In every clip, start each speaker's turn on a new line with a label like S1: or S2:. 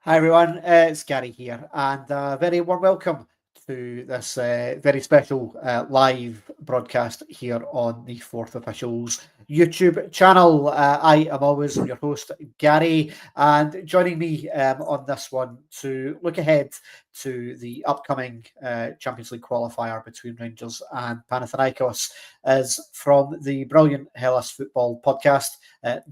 S1: Hi everyone, it's Gary here, and a very warm welcome to this very special live broadcast here on the Fourth Officials YouTube channel. I am always your host, Gary, and joining me on this one to look ahead to the upcoming Champions League qualifier between Rangers and Panathinaikos is from the brilliant Hellas Football podcast.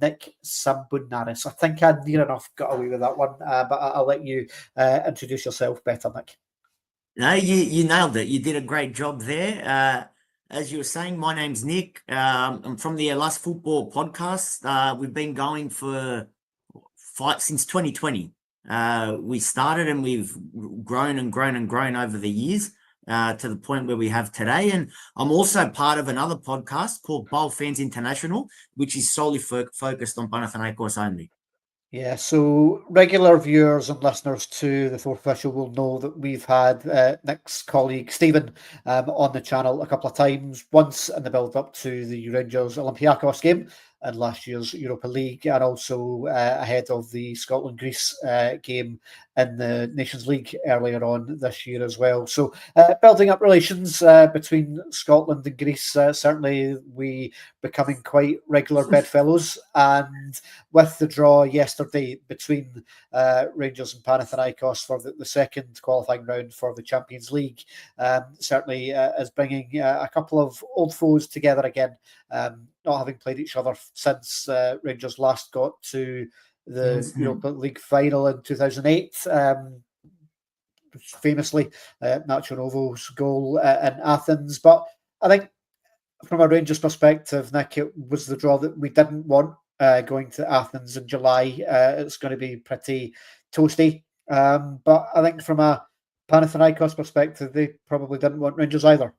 S1: Nick Sambunaris. I think I near enough got away with that one, but I'll let you introduce yourself better, Nick.
S2: No, you nailed it. You did a great job there. As you were saying, my name's Nick. I'm from the Hellas Football podcast. We've been going for since 2020. We started and we've grown and grown and grown over the years to the point where we have today. And I'm also part of another podcast called Bowl Fans International, which is solely focused on Panathinaikos only.
S1: Yeah, so regular viewers and listeners to the Fourth Official will know that we've had Nick's colleague Stephen on the channel a couple of times, once in the build-up to the Rangers Olympiacos game in last year's Europa League, and also ahead of the Scotland-Greece game in the Nations League earlier on this year as well. So building up relations between Scotland and Greece, certainly we becoming quite regular bedfellows, and with the draw yesterday between Rangers and Panathinaikos for the second qualifying round for the Champions League, certainly is bringing a couple of old foes together again, not having played each other since Rangers last got to the Europa League final in 2008. Famously, Nacho Novo's goal in Athens. But I think from a Rangers perspective, Nick, it was the draw that we didn't want going to Athens in July. It's going to be pretty toasty. But I think from a Panathinaikos perspective, they probably didn't want Rangers either.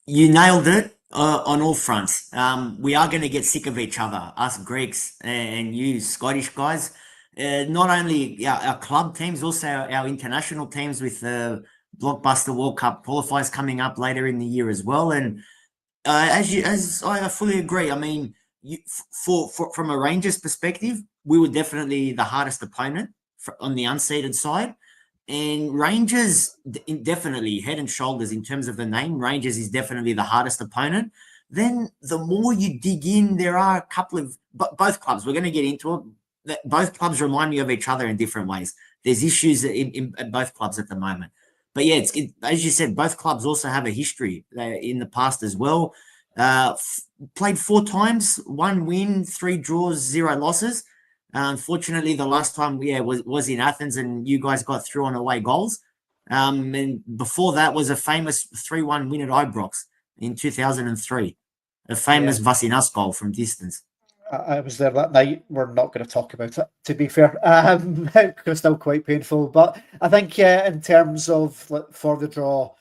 S2: You nailed it on all fronts. We are going to get sick of each other, us Greeks and you Scottish guys. Not only our club teams, also our international teams with the blockbuster World Cup qualifiers coming up later in the year as well. And as I fully agree. I mean, from a Rangers perspective, we were definitely the hardest opponent on the unseeded side. And Rangers, definitely head and shoulders in terms of the name, Rangers is definitely the hardest opponent. Then the more you dig in, there are a couple of both clubs. We're going to get into it. Both clubs remind me of each other in different ways. There's issues in both clubs at the moment. But yeah, as you said, both clubs also have a history in the past as well. Played 4 times, 1 win, 3 draws, 0 losses. Unfortunately, the last time was in Athens, and you guys got through on away goals. And before that was a famous 3-1 win at Ibrox in 2003, a famous Vasinas goal from distance.
S1: I was there that night. We're not going to talk about it, to be fair. It's still quite painful. But I think in terms of for the draw,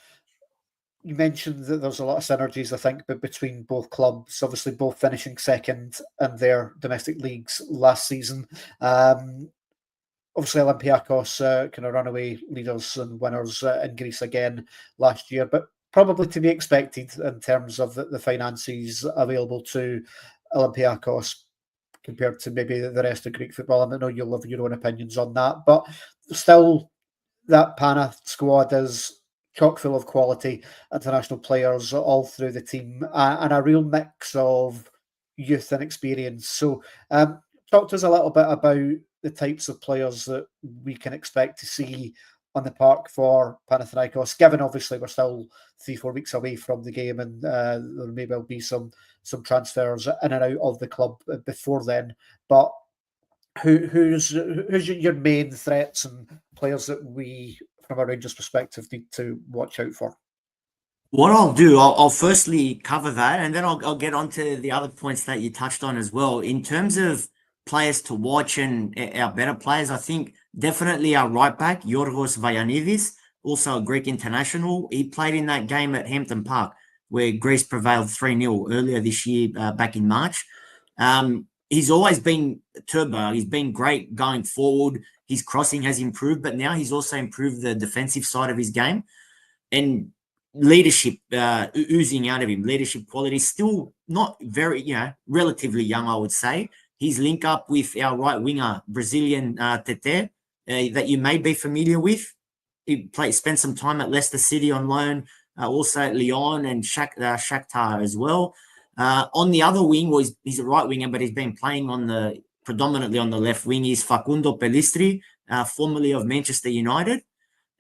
S1: you mentioned that there's a lot of synergies, I think, between both clubs, obviously both finishing second in their domestic leagues last season. Obviously, Olympiacos kind of runaway leaders and winners in Greece again last year, but probably to be expected in terms of the finances available to Olympiacos compared to maybe the rest of Greek football. I know you'll have your own opinions on that, but still, that Pana squad is chock full of quality international players all through the team, and a real mix of youth and experience. So, talk to us a little bit about the types of players that we can expect to see on the park for Panathinaikos, given obviously we're still 3-4 weeks away from the game, and there may well be some transfers in and out of the club before then. But who's your main threats and players that we, from a Rangers perspective, need to watch out for?
S2: What I'll do, I'll firstly cover that, and then I'll get on to the other points that you touched on as well. In terms of players to watch and our better players, I think definitely our right back, Yorgos Vayanidis, also a Greek international. He played in that game at Hampton Park where Greece prevailed 3-0 earlier this year, back in March. He's always been turbo. He's been great going forward. His crossing has improved, but now he's also improved the defensive side of his game. And leadership oozing out of him, leadership quality, still not very, relatively young, I would say. His link up with our right winger, Brazilian Tete, that you may be familiar with. He spent some time at Leicester City on loan, also at Lyon and Shakhtar as well. On the other wing, he's a right winger, but he's been playing predominantly on the left wing, is Facundo Pellistri, formerly of Manchester United.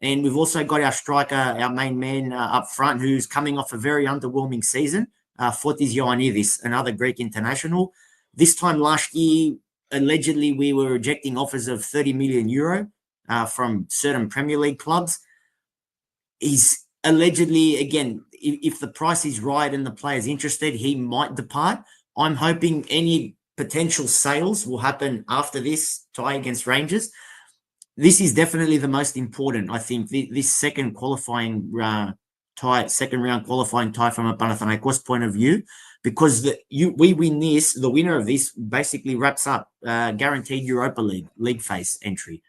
S2: And we've also got our striker, our main man up front, who's coming off a very underwhelming season, Fotis Ioannidis, another Greek international. This time last year, allegedly, we were rejecting offers of 30 million euro from certain Premier League clubs. He's allegedly, again, if the price is right and the player's interested, he might depart. I'm hoping any potential sales will happen after this tie against Rangers. This is definitely the most important, I think, this second qualifying second round qualifying tie from a Panathinaikos point of view, because we win this, the winner of this basically wraps up guaranteed Europa League phase entry.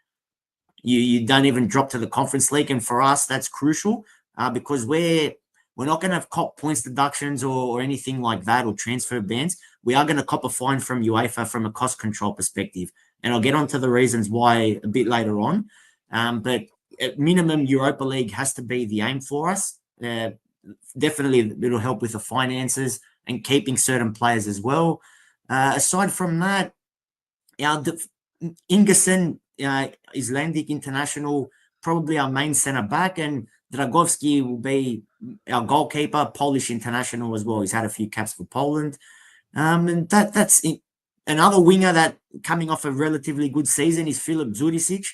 S2: You don't even drop to the Conference League, and for us that's crucial because we're not going to cop points deductions or anything like that or transfer bans. We are going to cop a fine from UEFA from a cost control perspective, and I'll get onto the reasons why a bit later on. But at minimum, Europa League has to be the aim for us. Definitely, it'll help with the finances and keeping certain players as well. Aside from that, Ingerson, Icelandic international, probably our main centre back, and Dragowski will be our goalkeeper, Polish international as well. He's had a few caps for Poland. And that's it. Another winger that coming off a relatively good season is Filip Zurisic,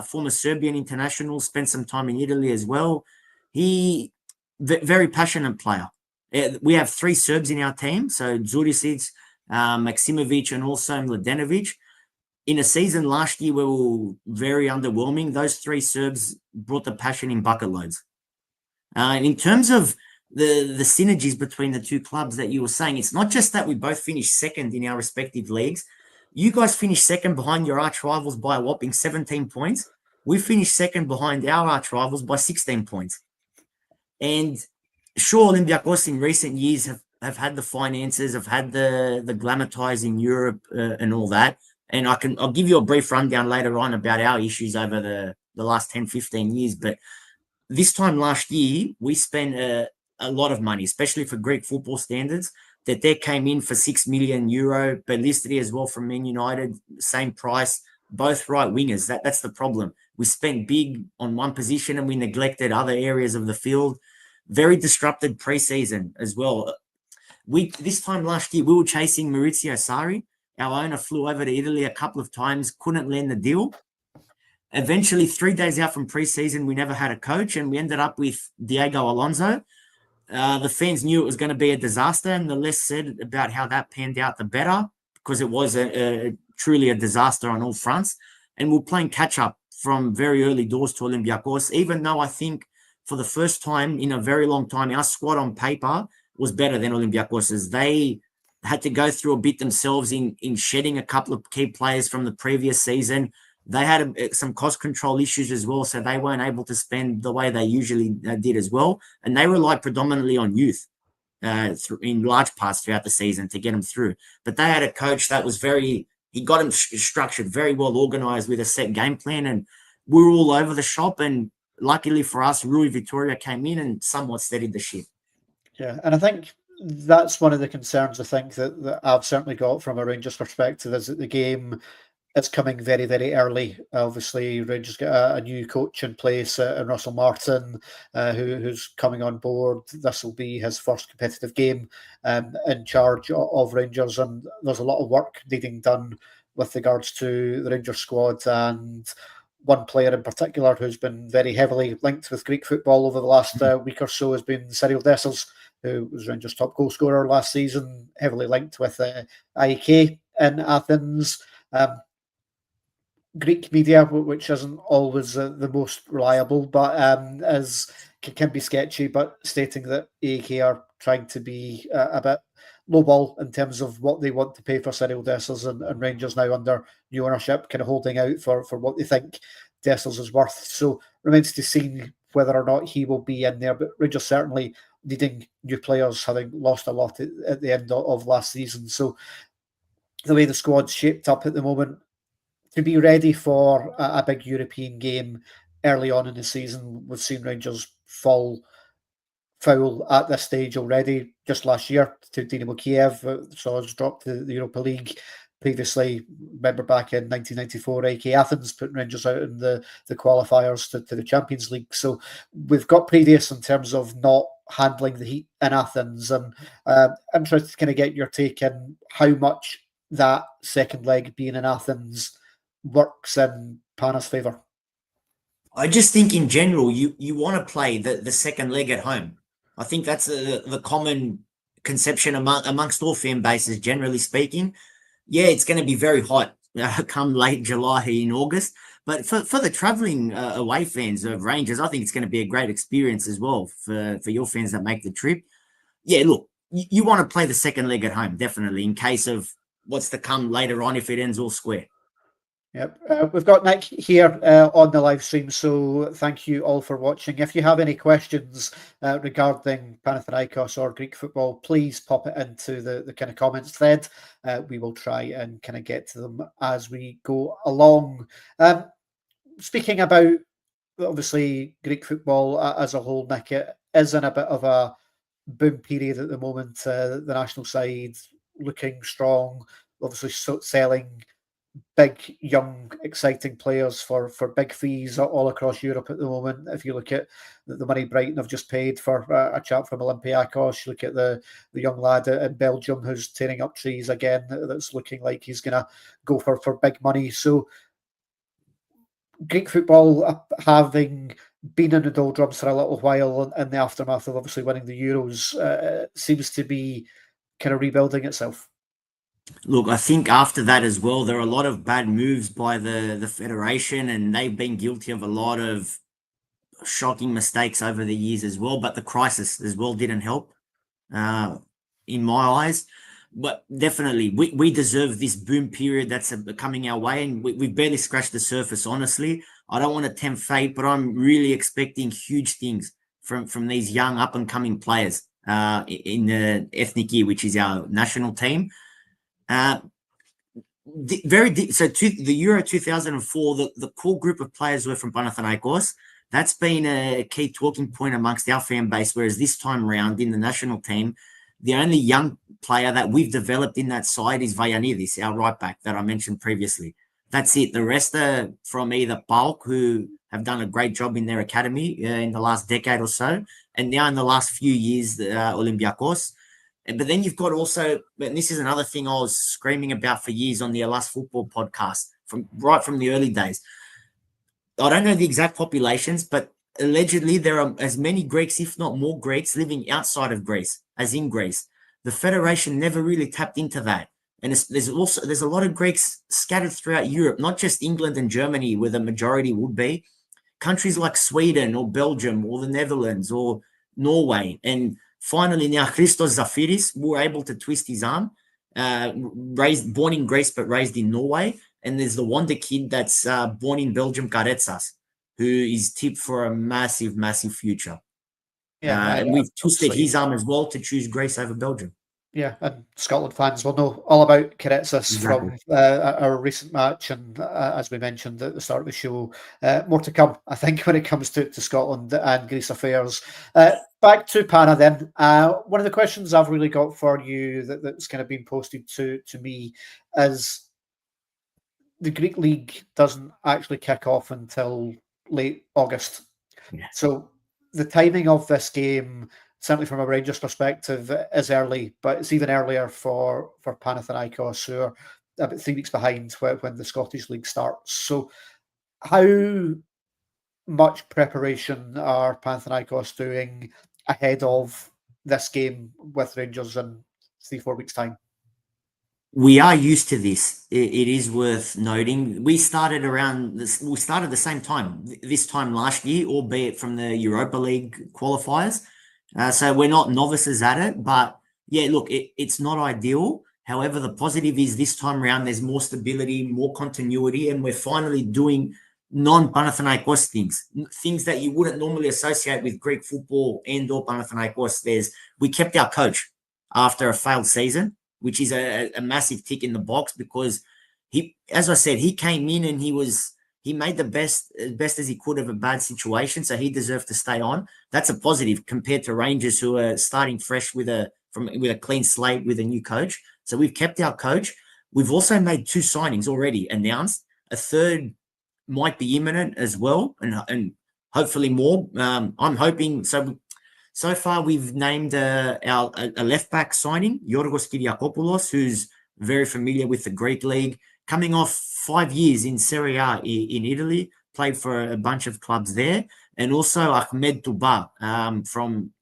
S2: former Serbian international, spent some time in Italy as well. He very passionate player. We have 3 Serbs in our team, so Zurisic, Maksimovic, and also Mladenovic. In a season last year, we were very underwhelming. Those 3 Serbs brought the passion in bucket loads. In terms of the synergies between the 2 clubs that you were saying, it's not just that we both finished second in our respective leagues. You guys finished second behind your arch rivals by a whopping 17 points. We finished second behind our arch rivals by 16 points. And sure, Olympiacos in recent years have had the finances, have had the glamour ties in Europe and all that. And I'll give you a brief rundown later on about our issues over the last 10, 15 years. But this time last year, we spent a lot of money, especially for Greek football standards, that they came in for 6 million euro. Pellistri as well from Man United, same price, both right wingers. That's the problem. We spent big on one position and we neglected other areas of the field. Very disrupted preseason as well. This time last year, we were chasing Maurizio Sarri. Our owner flew over to Italy a couple of times, couldn't land the deal. Eventually, 3 days out from preseason, we never had a coach, and we ended up with Diego Alonso. The fans knew it was going to be a disaster, and the less said about how that panned out, the better, because it was truly a disaster on all fronts. And we're playing catch-up from very early doors to Olympiacos, even though I think for the first time in a very long time, our squad on paper was better than Olympiacos's. They had to go through a bit themselves in shedding a couple of key players from the previous season. They had some cost control issues as well, so they weren't able to spend the way they usually did as well. And they relied predominantly on youth in large parts throughout the season to get them through. But they had a coach that was he got them structured, very well organized with a set game plan, and we were all over the shop. And luckily for us, Rui Vitoria came in and somewhat steadied the ship.
S1: Yeah, and I think that's one of the concerns I think that I've certainly got from a Rangers perspective is that the game is coming very, very early. Obviously, Rangers get a new coach in place, and Russell Martin, who's coming on board. This will be his first competitive game in charge of Rangers, and there's a lot of work needing done with regards to the Rangers squad. And one player in particular who's been very heavily linked with Greek football over the last week or so has been Cyril Dessers, who was Rangers' top goal scorer last season, heavily linked with AEK in Athens. Greek media, which isn't always the most reliable, but can be sketchy, but stating that AEK are trying to be a bit lowball in terms of what they want to pay for Cyril Dessers, and Rangers now under new ownership kind of holding out for what they think Dessers is worth. So remains to see whether or not he will be in there, but Rangers certainly needing new players, having lost a lot at the end of last season. So the way the squad's shaped up at the moment, to be ready for a big European game early on in the season. We've seen Rangers fall foul at this stage already. Just last year to Dynamo Kiev, saw us drop to the Europa League. Previously, remember back in 1994, AK Athens putting Rangers out in the qualifiers to the Champions League. So we've got previous in terms of not handling the heat in Athens. And I'm interested to kind of get your take in how much that second leg being in Athens works in Pana's favour.
S2: I just think in general, you want to play the second leg at home. I think that's the common conception amongst all fan bases, generally speaking. Yeah, it's going to be very hot come late July in August. But for the travelling away fans of Rangers, I think it's going to be a great experience as well for your fans that make the trip. Yeah, look, you want to play the second leg at home, definitely, in case of what's to come later on if it ends all square.
S1: Yep. We've got Nick here on the live stream, so thank you all for watching. If you have any questions regarding Panathinaikos or Greek football, please pop it into the kind of comments thread. We will try and kind of get to them as we go along. Speaking about, obviously, Greek football as a whole, Nick, it is in a bit of a boom period at the moment. The national side looking strong, obviously selling big, young, exciting players for big fees all across Europe at the moment. If you look at the money Brighton have just paid for a chap from Olympiacos, you look at the young lad in Belgium who's tearing up trees again, that's looking like he's going to go for big money. So Greek football, having been in the doldrums for a little while in the aftermath of obviously winning the Euros, seems to be kind of rebuilding itself.
S2: Look, I think after that as well, there are a lot of bad moves by the federation, and they've been guilty of a lot of shocking mistakes over the years as well. But the crisis as well didn't help, in my eyes. But definitely, we deserve this boom period that's coming our way, and we've barely scratched the surface, honestly. I don't want to tempt fate, but I'm really expecting huge things from these young up-and-coming players in the Ethniki, which is our national team. So the Euro 2004, the core group of players were from Panathinaikos. That's been a key talking point amongst our fan base, whereas this time around in the national team, the only young player that we've developed in that side is Vayanidis, our right back that I mentioned previously. That's it. The rest are from either PAOK, who have done a great job in their academy in the last decade or so, and now in the last few years, Olympiacos. But then you've got also, and this is another thing I was screaming about for years on the Hellas Football podcast, right from the early days. I don't know the exact populations, but allegedly there are as many Greeks, if not more Greeks, living outside of Greece as in Greece. The federation never really tapped into that. And there's a lot of Greeks scattered throughout Europe, not just England and Germany, where the majority would be. Countries like Sweden or Belgium or the Netherlands or Norway. And finally, now Christos Zafiris were able to twist his arm, born in Greece but raised in Norway. And there's the wonder kid that's born in Belgium, Karetsas, who is tipped for a massive, massive future. Yeah, and we've twisted his arm as well to choose Greece over Belgium.
S1: Yeah, and Scotland fans will know all about Karetsas from our recent match, and as we mentioned at the start of the show, more to come, I think, when it comes to Scotland and Greece affairs. Back to Pana then. One of the questions I've really got for you that's kind of been posted to me is the Greek League doesn't actually kick off until late August.
S2: Yeah.
S1: So the timing of this game, certainly from a Rangers perspective, is early, but it's even earlier for Panathinaikos, who are about 3 weeks behind when the Scottish League starts. So how much preparation are Panathinaikos doing ahead of this game with Rangers in 3-4 weeks' time?
S2: We are used to this. It is worth noting. We started around this. We started the same time this time last year, albeit from the Europa League qualifiers. So we're not novices at it. But yeah, look, it's not ideal. However, the positive is this time around there's more stability, more continuity, and we're finally doing non-Panathinaikos things that you wouldn't normally associate with Greek football and/or Panathinaikos. We kept our coach after a failed season, which is a massive tick in the box because as I said, he came in and he made the best as he could of a bad situation, so he deserved to stay on. That's a positive compared to Rangers, who are starting fresh with a clean slate with a new coach. So we've kept our coach. We've also made 2 signings already announced. A third might be imminent as well, and hopefully more. I'm hoping so. So far, we've named a left back signing, Yorgos Kyriakopoulos, who's very familiar with the Greek league, coming off 5 years in Serie A in Italy, played for a bunch of clubs there, and also Ahmed Touba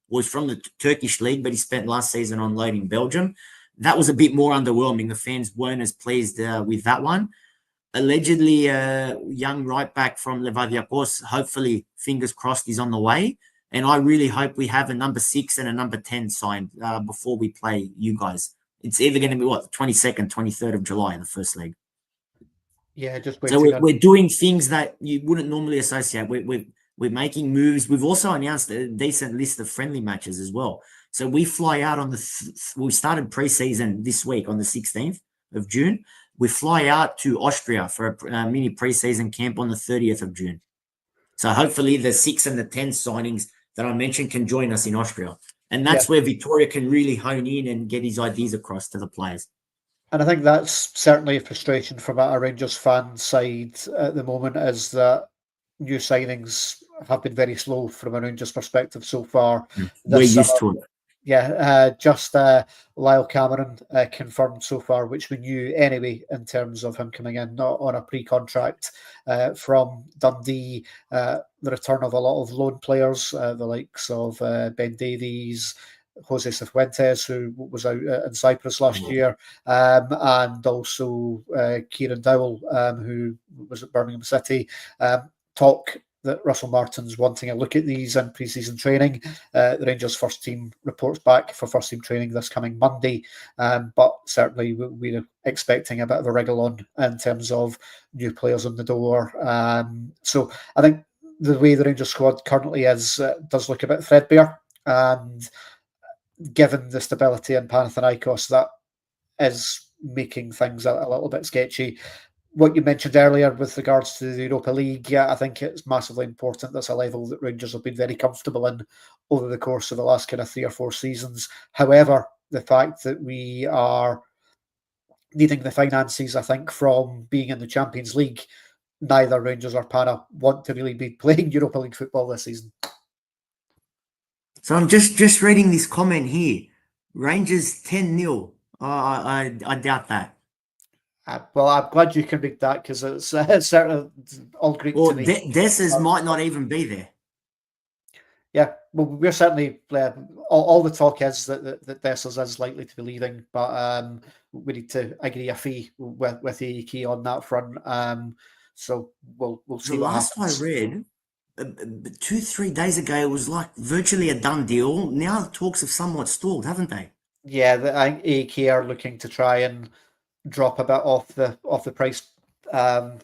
S2: was from the Turkish league, but he spent last season on loan in Belgium. That was a bit more underwhelming. The fans weren't as pleased with that one. Allegedly, a young right back from Levadiakos, hopefully, fingers crossed, is on the way. And I really hope we have a number 6 and a number 10 signed before we play you guys. It's either going to be, 22nd, 23rd of July in the first leg.
S1: Yeah, just
S2: so
S1: waiting.
S2: we're doing things that you wouldn't normally associate. We're making moves. We've also announced a decent list of friendly matches as well. So we fly out on we started preseason this week on the 16th of June. We fly out to Austria for a mini preseason camp on the 30th of June. So hopefully the 6 and the 10 signings that I mentioned can join us in Austria. And that's where Victoria can really hone in and get his ideas across to the players.
S1: And I think that's certainly a frustration from a Rangers fan side at the moment, is that new signings have been very slow from a Rangers perspective so far.
S2: We're used to it.
S1: Yeah, just Lyle Cameron confirmed so far, which we knew anyway in terms of him coming in on a pre-contract from Dundee. The return of a lot of loan players, the likes of Ben Davies, Jose Cifuentes, who was out in Cyprus last year, and also Kieran Dowell, who was at Birmingham City. Talk that Russell Martin's wanting a look at these in pre-season training. The Rangers first team reports back for first team training this coming Monday, but certainly we're expecting a bit of a wriggle on in terms of new players on the door. So I think the way the Rangers squad currently is does look a bit threadbare, and given the stability in Panathinaikos, that is making things a little bit sketchy. What you mentioned earlier with regards to the Europa League, I think it's massively important. That's a level that Rangers have been very comfortable in over the course of the last kind of 3 or 4 seasons. However, the fact that we are needing the finances, I think, from being in the Champions League, neither Rangers or Pana want to really be playing Europa League football this season.
S2: So I'm just reading this comment here. Rangers 10-0. I doubt that.
S1: Well, I'm glad you can read that, because it's certainly all Greek to me.
S2: Dessers might not even be there.
S1: Yeah, well, we're certainly all the talk is that Dessers is likely to be leaving, but we need to agree a fee with AEK on that front. So we'll see.
S2: The last I read, 2-3 days ago, it was like virtually a done deal. Now the talks have somewhat stalled, haven't they?
S1: Yeah, I think AEK are looking to try and drop a bit off the price, and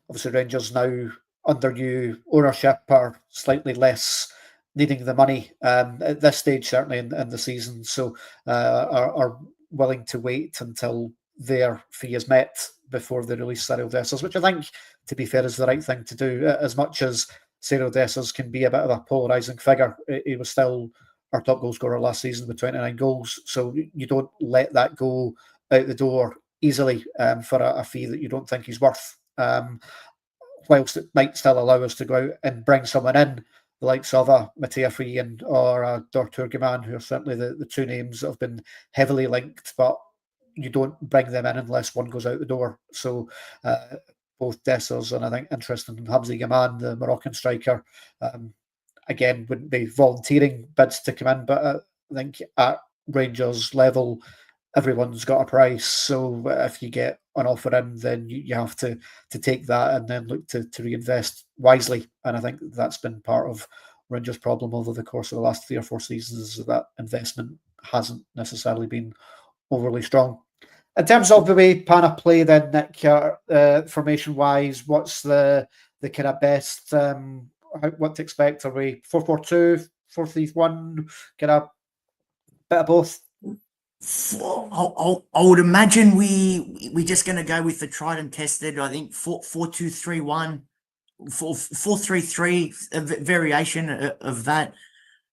S1: obviously Rangers now under new ownership are slightly less needing the money at this stage, certainly in the season, so are willing to wait until their fee is met before they release Cyril Dessers, which I think, to be fair, is the right thing to do. As much as Cyril Dessers can be a bit of a polarising figure, he was still our top goal scorer last season with 29 goals, so you don't let that go out the door easily for a fee that you don't think he's worth. Whilst it might still allow us to go out and bring someone in, the likes of a Mattia Friend or a Dortur Gaman, who are certainly the 2 names that have been heavily linked, but you don't bring them in unless one goes out the door. So both Dessers and I think interesting Hamzi Gaman, the Moroccan striker, again, wouldn't be volunteering bids to come in, but I think at Rangers level, everyone's got a price. So if you get an offer in, then you have to take that and then look to reinvest wisely. And I think that's been part of Rangers' problem over the course of the last 3 or 4 seasons, is that investment hasn't necessarily been overly strong. In terms of the way Pana play, then, Nick, formation-wise, what's the kind of best, what to expect? Are we 4-4-2, 4-3-1, kind of bit of both?
S2: I would imagine we're just going to go with the tried and tested. I think 4-2-3-1, 4-3-3, a variation of that.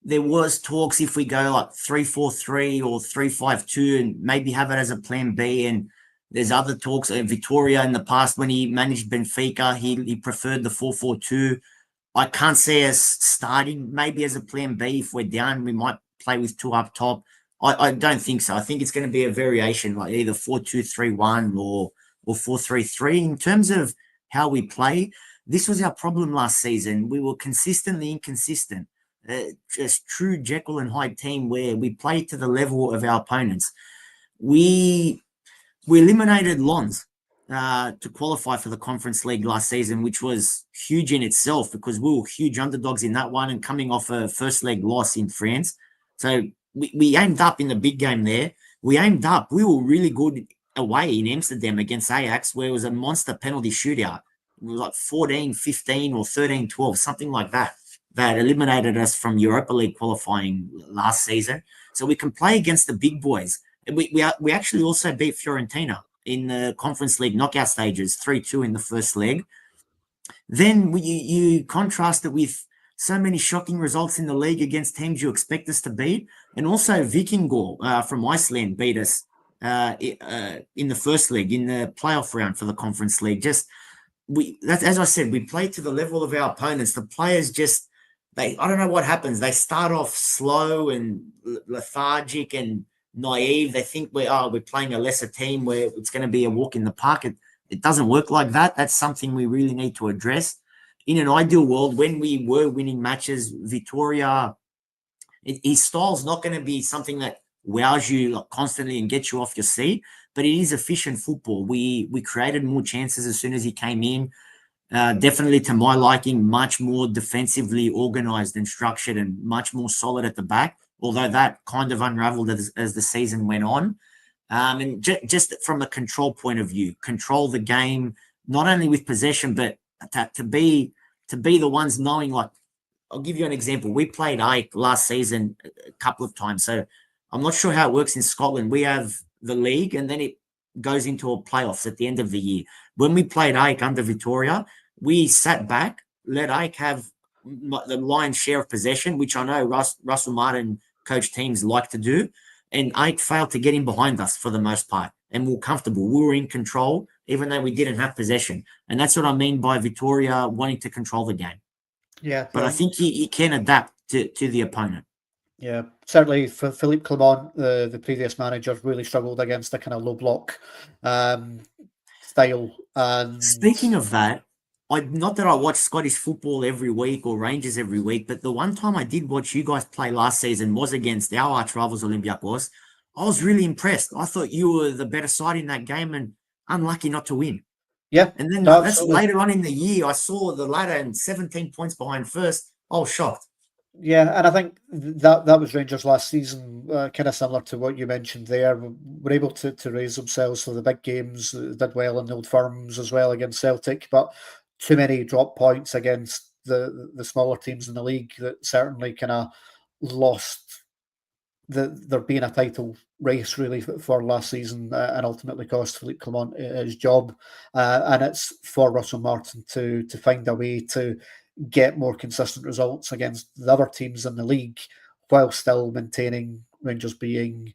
S2: There was talks if we go like 3-4-3 or 3-5-2 and maybe have it as a plan B. And there's other talks. Vittoria in the past when he managed Benfica, he preferred the 4-4-2. I can't see us starting maybe as a plan B. If we're down, we might play with two up top. I don't think so. I think it's going to be a variation, like either 4-2-3-1 or 4-3-3. In terms of how we play, this was our problem last season. We were consistently inconsistent. Just true Jekyll and Hyde team where we played to the level of our opponents. We eliminated Lons to qualify for the Conference League last season, which was huge in itself because we were huge underdogs in that one and coming off a first leg loss in France. So we aimed up in the big game there. We aimed up. We were really good away in Amsterdam against Ajax, where it was a monster penalty shootout. It was like 14-15 or 13-12, something like that. That eliminated us from Europa League qualifying last season. So we can play against the big boys. We actually also beat Fiorentina in the Conference League knockout stages, 3-2 in the first leg. Then you contrast it with so many shocking results in the league against teams you expect us to beat. And also Vikingor from Iceland beat us in the first leg, in the playoff round for the Conference League. As I said, we play to the level of our opponents. The players just, I don't know what happens. They start off slow and lethargic and naive. They think we're playing a lesser team where it's going to be a walk in the park. It doesn't work like that. That's something we really need to address. In an ideal world, when we were winning matches, Vittoria, his style's not going to be something that wows you constantly and gets you off your seat, but it is efficient football. We created more chances as soon as he came in. Definitely, to my liking, much more defensively organized and structured and much more solid at the back, although that kind of unraveled as the season went on. And just from a control point of view, control the game, not only with possession, but to be the ones knowing, like, I'll give you an example. We played Ike last season a couple of times. So I'm not sure how it works in Scotland. We have the league and then it goes into a playoffs at the end of the year. When we played Ike under Vittoria, we sat back, let Ike have the lion's share of possession, which I know Russell Martin coach teams like to do. And Ike failed to get in behind us for the most part. And we were comfortable. We were in control, even though we didn't have possession. And that's what I mean by Vittoria wanting to control the game.
S1: Yeah.
S2: But I think he can adapt to the opponent.
S1: Yeah, certainly for Philippe Clement, the previous manager, really struggled against a kind of low block style. And
S2: speaking of that, not that I watch Scottish football every week or Rangers every week, but the one time I did watch you guys play last season was against our arch rivals Olympiacos. I was really impressed. I thought you were the better side in that game and unlucky not to win.
S1: Yeah.
S2: And then that's later on in the year, I saw the ladder and 17 points behind first. I was shocked.
S1: Yeah, and I think that was Rangers last season, kind of similar to what you mentioned there. Were able to raise themselves for the big games, did well in the Old Firms as well against Celtic, but too many drop points against the smaller teams in the league that certainly kind of lost there being a title race really for last season, and ultimately cost Philippe Clement his job. And it's for Russell Martin to find a way to get more consistent results against the other teams in the league while still maintaining Rangers being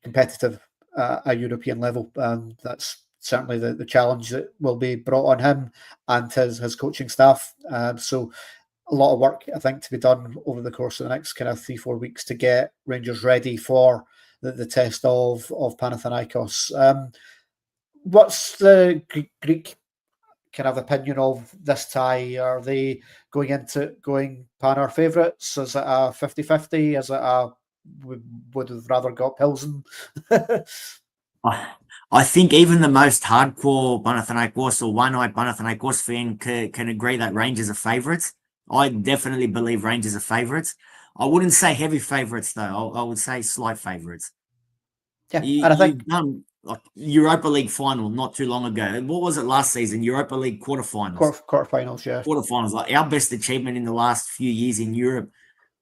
S1: competitive at a European level. And that's certainly the challenge that will be brought on him and his coaching staff. So a lot of work, I think, to be done over the course of the next kind of 3-4 weeks to get Rangers ready for the test of Panathinaikos. What's the Greek kind of opinion of this tie? Are they going Panar favourites? Is it a 50-50? Is it a would have rather got Pilsen?
S2: I think even the most hardcore Panathinaikos or one-eyed Panathinaikos fan can agree that Rangers are favourites. I definitely believe Rangers are favourites. I wouldn't say heavy favourites though. I would say slight favourites.
S1: Yeah, and I think
S2: like Europa League final not too long ago. What was it last season? Europa League quarterfinals.
S1: Quarterfinals, yeah.
S2: Quarterfinals, like our best achievement in the last few years in Europe.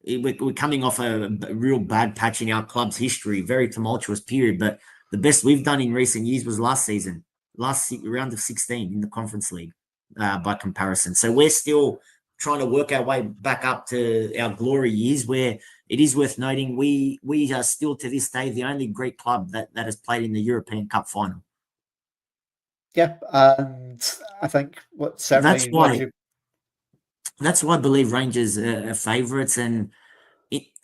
S2: we're coming off a real bad patch in our club's history, very tumultuous period. But the best we've done in recent years was last season, round of 16 in the Conference League, by comparison. So we're still trying to work our way back up to our glory years, where it is worth noting we are still to this day the only Greek club that has played in the European Cup final.
S1: Yeah, and I think what certainly
S2: that's why I believe Rangers are favourites, and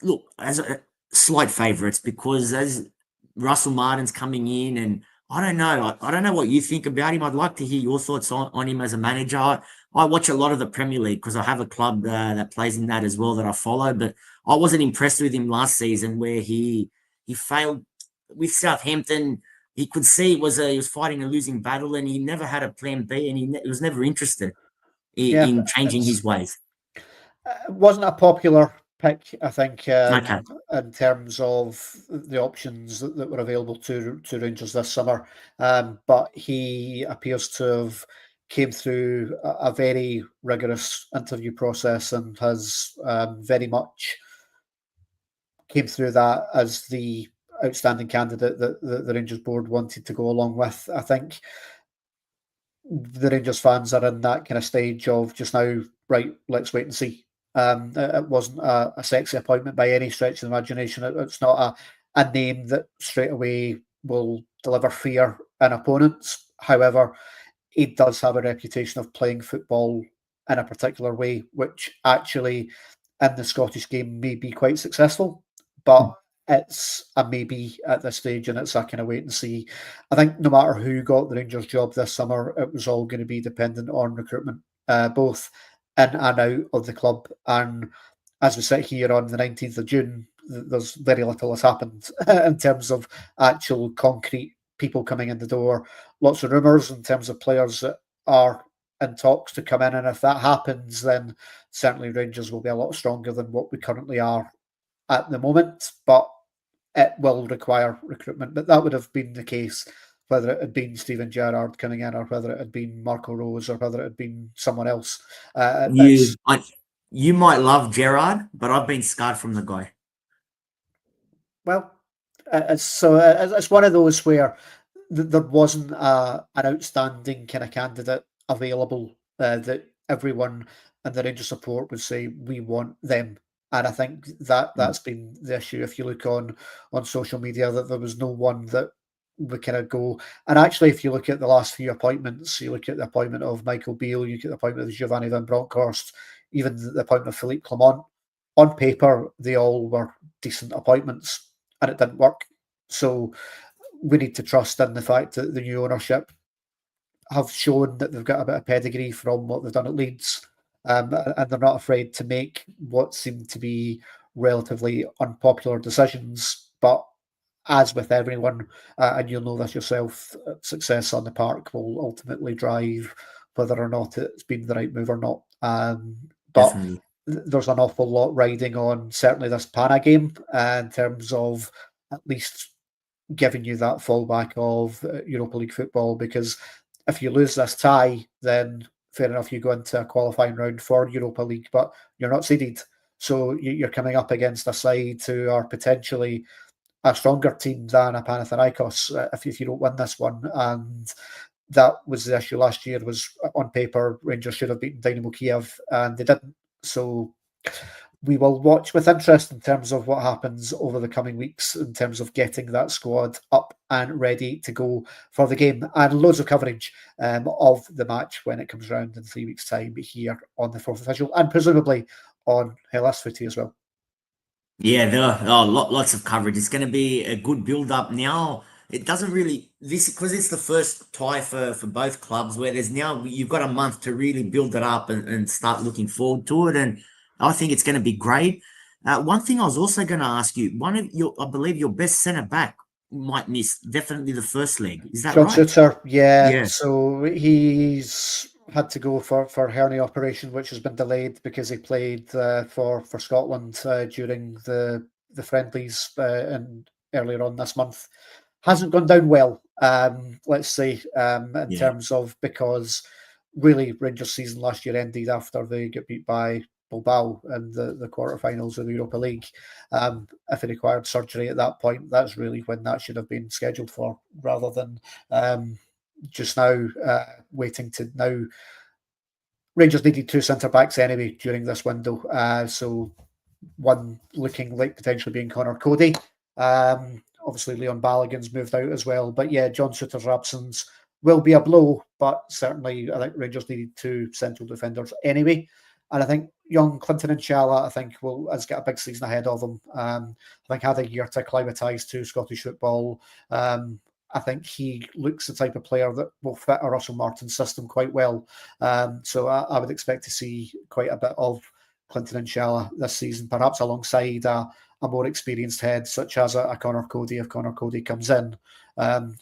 S2: look, as a slight favourites, because as Russell Martin's coming in, and I don't know. I don't know what you think about him. I'd like to hear your thoughts on him as a manager. I watch a lot of the Premier League because I have a club that plays in that as well that I follow, but I wasn't impressed with him last season, where he failed with Southampton. He could see he was fighting a losing battle, and he never had a plan B, and he was never interested in changing his ways.
S1: It wasn't a popular pick, I think,
S2: Okay.
S1: in terms of the options that were available to Rangers this summer. But he appears to have came through a very rigorous interview process and has very much came through that as the outstanding candidate that the Rangers board wanted to go along with. I think the Rangers fans are in that kind of stage of just now, right, let's wait and see. It wasn't a sexy appointment by any stretch of the imagination. It's not a name that straight away will deliver fear in opponents. However, he does have a reputation of playing football in a particular way, which actually in the Scottish game may be quite successful. But it's a maybe at this stage, and it's a kind of wait and see. I think no matter who got the Rangers job this summer, it was all going to be dependent on recruitment, both in and out of the club. And as we sit here on the 19th of June, there's very little has happened in terms of actual concrete people coming in the door. Lots of rumours in terms of players that are in talks to come in. And if that happens, then certainly Rangers will be a lot stronger than what we currently are at the moment, but it will require recruitment. But that would have been the case whether it had been Steven Gerrard coming in, or whether it had been Marco Rose, or whether it had been someone else.
S2: You might love Gerrard, but I've been scarred from the guy.
S1: Well, it's one of those where there wasn't an outstanding kind of candidate available that everyone in the Rangers support would say we want them. And I think that's been the issue. If you look on social media, that there was no one that would kind of go. And actually, if you look at the last few appointments, you look at the appointment of Michael Beale, you look at the appointment of Giovanni Van Bronckhorst, even the appointment of Philippe Clement. On paper, they all were decent appointments, and it didn't work. So we need to trust in the fact that the new ownership have shown that they've got a bit of pedigree from what they've done at Leeds. And they're not afraid to make what seem to be relatively unpopular decisions. But as with everyone, and you'll know this yourself, success on the park will ultimately drive whether or not it's been the right move or not. But
S2: Definitely.
S1: There's an awful lot riding on certainly this Pana game in terms of at least giving you that fallback of Europa League football, because if you lose this tie, then fair enough, you go into a qualifying round for Europa League, but you're not seeded. So you're coming up against a side who are potentially a stronger team than a Panathinaikos if you don't win this one. And that was the issue last year, was on paper, Rangers should have beaten Dynamo Kiev, and they didn't. So we will watch with interest in terms of what happens over the coming weeks in terms of getting that squad up and ready to go for the game, and loads of coverage of the match when it comes around in 3 weeks' time here on the Fourth Official, and presumably on Hellas Footy as well.
S2: Yeah, there are lots of coverage. It's going to be a good build-up now. It doesn't really because it's the first tie for both clubs, where you've got a month to really build it up and start looking forward to it. And I think it's going to be great. One thing I was also going to ask you, I believe your best centre back might miss definitely the first leg. Is that
S1: John
S2: right?
S1: Suter, yeah. So he's had to go for hernia operation, which has been delayed because he played for Scotland during the friendlies and earlier on this month. Hasn't gone down well, let's say, in terms of, because really Rangers season last year ended after they got beat by Bilbao in the quarterfinals of the Europa League. If he required surgery at that point, that's really when that should have been scheduled for, rather than just now waiting to now. Rangers needed 2 centre-backs anyway during this window, so one looking like potentially being Connor Cody. Obviously, Leon Balogun's moved out as well. But yeah, John Souttar's absence will be a blow, but certainly I think Rangers needed 2 central defenders anyway. And I think young Clinton Inshallah, I think, has got a big season ahead of him. I think had a year to acclimatise to Scottish football. I think he looks the type of player that will fit a Russell Martin system quite well. So I would expect to see quite a bit of Clinton Inshallah this season, perhaps alongside a more experienced head such as a Connor Cody if Connor Cody comes in.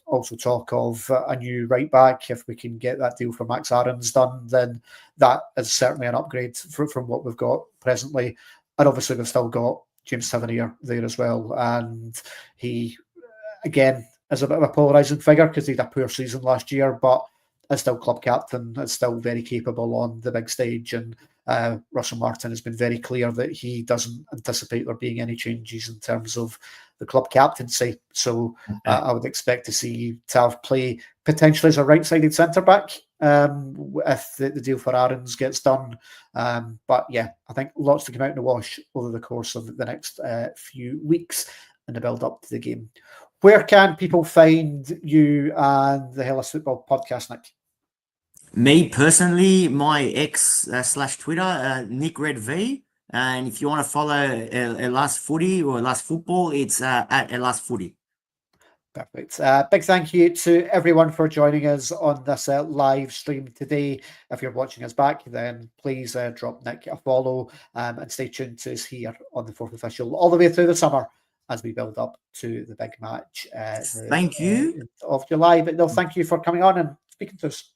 S1: Also talk of a new right back. If we can get that deal for Max Aarons done, then that is certainly an upgrade from what we've got presently. And obviously we've still got James Tavernier there as well. And he, again, is a bit of a polarising figure because he had a poor season last year, but is still club captain, is still very capable on the big stage. And Russell Martin has been very clear that he doesn't anticipate there being any changes in terms of the club captaincy. So I would expect to see Tav play potentially as a right-sided centre-back if the deal for Aarons gets done. But yeah, I think lots to come out in the wash over the course of the next few weeks in the build-up to the game. Where can people find you and the Hellas Football podcast, Nick?
S2: Me personally, my X / Twitter, Nick Red V. And if you want to follow Hellas Footy or Hellas Football, it's at Hellas Footy.
S1: Perfect. Big thank you to everyone for joining us on this live stream today. If you're watching us back, then please drop Nick a follow and stay tuned to us here on the Fourth Official all the way through the summer as we build up to the big match.
S2: Thank you.
S1: Of July. But no, thank you for coming on and speaking to us.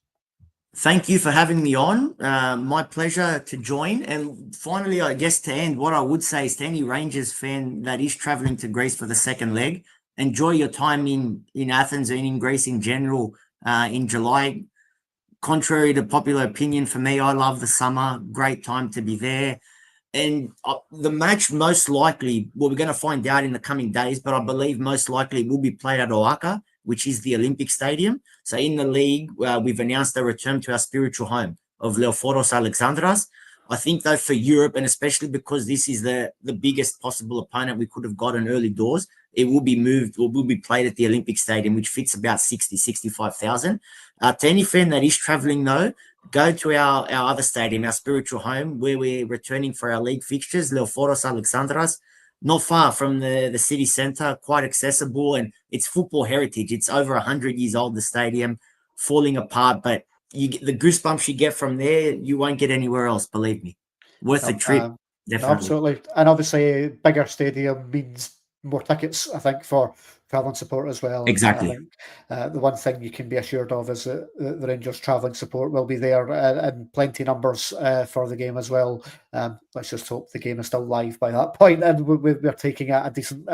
S2: Thank you for having me on. My pleasure to join. And finally, I guess to end, what I would say is to any Rangers fan that is traveling to Greece for the second leg, enjoy your time in Athens and in Greece in general in July. Contrary to popular opinion, for me, I love the summer. Great time to be there. And the match most likely, well, we're going to find out in the coming days, but I believe most likely will be played at Oaka, which is the Olympic Stadium. So in the league, we've announced a return to our spiritual home of Leoforos Alexandras. I think, though, for Europe, and especially because this is the biggest possible opponent we could have gotten early doors, it will be moved or will be played at the Olympic Stadium, which fits about 65,000. To any fan that is traveling, though, go to our other stadium, our spiritual home, where we're returning for our league fixtures, Leoforos Alexandras, not far from the city centre, quite accessible, and it's football heritage. It's over 100 years old, the stadium, falling apart, but you get the goosebumps you get from there, you won't get anywhere else, believe me. Worth the trip, definitely.
S1: Absolutely. And obviously, a bigger stadium means more tickets, I think, for travelling support as well.
S2: Exactly.
S1: I think, the one thing you can be assured of is that the Rangers travelling support will be there in plenty numbers for the game as well. Let's just hope the game is still live by that point, and we're taking a decent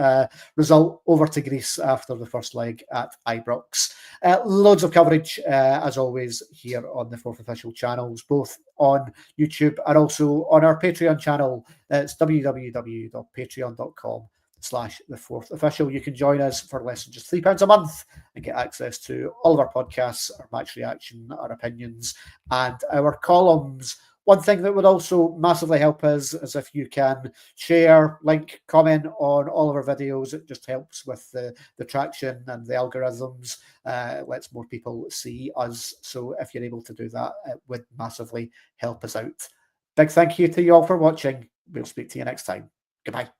S1: result over to Greece after the first leg at Ibrox. Loads of coverage, as always, here on the Fourth Official channels, both on YouTube and also on our Patreon channel. It's www.patreon.com/the Fourth Official. You can join us for less than just £3 a month and get access to all of our podcasts, our match reaction, our opinions, and our columns. One thing that would also massively help us is if you can share, link, comment on all of our videos. It just helps with the traction and the algorithms. It lets more people see us. So if you're able to do that, it would massively help us out. Big thank you to you all for watching. We'll speak to you next time. Goodbye.